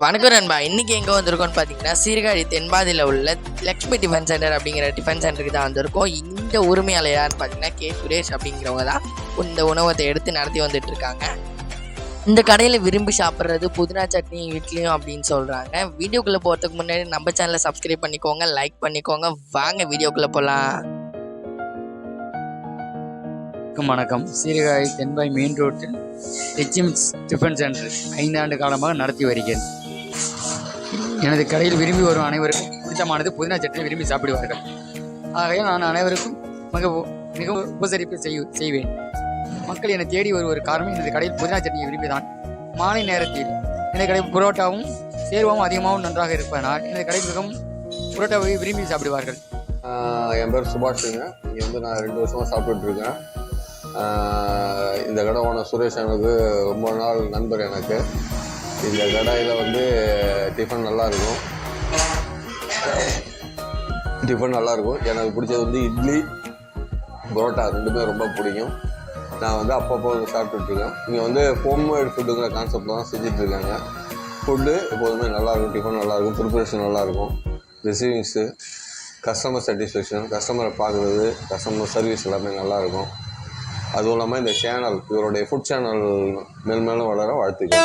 வணக்கம் நண்பா. இன்னைக்கு எங்கே வந்திருக்கோம்னு பார்த்தீங்கன்னா சீர்காழி தென்பாதியில் உள்ள லக்ஷ்மி டிஃபன் சென்டர் அப்படிங்கிற டிஃபன் சென்டருக்கு தான் வந்திருக்கோம். இந்த உரிமையாளர் யாருன்னு பார்த்தீங்கன்னா கே சுரேஷ் அப்படிங்கிறவங்க தான் இந்த உணவகத்தை எடுத்து நடத்தி வந்துட்டு இருக்காங்க. இந்த கடையில் விரும்பி சாப்பிட்றது புதினா சட்னி இட்லியும் அப்படின்னு சொல்கிறாங்க. வீடியோக்குள்ளே போகிறதுக்கு முன்னாடி நம்ம சேனலை சப்ஸ்கிரைப் பண்ணிக்கோங்க, லைக் பண்ணிக்கோங்க. வாங்க வீடியோக்குள்ளே போகலாம். வணக்கம். சீர்காழி தென்பாய் மெயின் ரோட்டில் HM's டிஃபன் சென்டர் 5 ஆண்டு காலமாக நடத்தி வருகிறேன். எனது கடையில் விரும்பி வரும் அனைவருக்கும் பிடித்தமானது புதினா சட்னி விரும்பி சாப்பிடுவார்கள். ஆகையால் நான் அனைவருக்கும் மிகவும் உபசரிப்பு செய்வேன். மக்கள் என்னை தேடி வருவது காரணம் எனது கடையில் புதினா சட்னியை விரும்பிதான். மாலை நேரத்தில் எனது கடையில் புரோட்டாவும் சேர்வாவும் அதிகமாகவும் நன்றாக இருப்பதனால் எனது கடையில் மிகவும் புரோட்டாவை விரும்பி சாப்பிடுவார்கள். என் பேர் சுபாஷுங்க. இங்கே நான் 2 வருஷமாக சாப்பிட்டுட்ருக்கேன். இந்த கடை ஓனர் சுரேஷ் எனக்கு ரொம்ப நாள் நண்பர். எனக்கு இந்த கடையில் டிஃபன் நல்லாயிருக்கும். எனக்கு பிடிச்சது இட்லி பரோட்டா ரெண்டுமே ரொம்ப பிடிக்கும். நான் அப்பப்போ சாப்பிட்டுட்ருக்கேன். இங்கே ஹோம்மேட் ஃபுட்டுங்கிற கான்செப்டில் தான் செஞ்சிட்ருக்காங்க. ஃபுட்டு எப்போதுமே நல்லாயிருக்கும், டிஃபன் நல்லாயிருக்கும், ப்ரிப்பரேஷன் நல்லாயிருக்கும், ரிசீவிங்ஸு, கஸ்டமர் சாட்டிஸ்ஃபேக்ஷன், கஸ்டமரை பார்க்குறது, கஸ்டமர் சர்வீஸ் எல்லாமே நல்லாயிருக்கும். அதுவும் இல்லாமல் இந்த சேனல், இவருடைய ஃபுட் சேனல் மேலும் வளர வாழ்த்துக்கள்.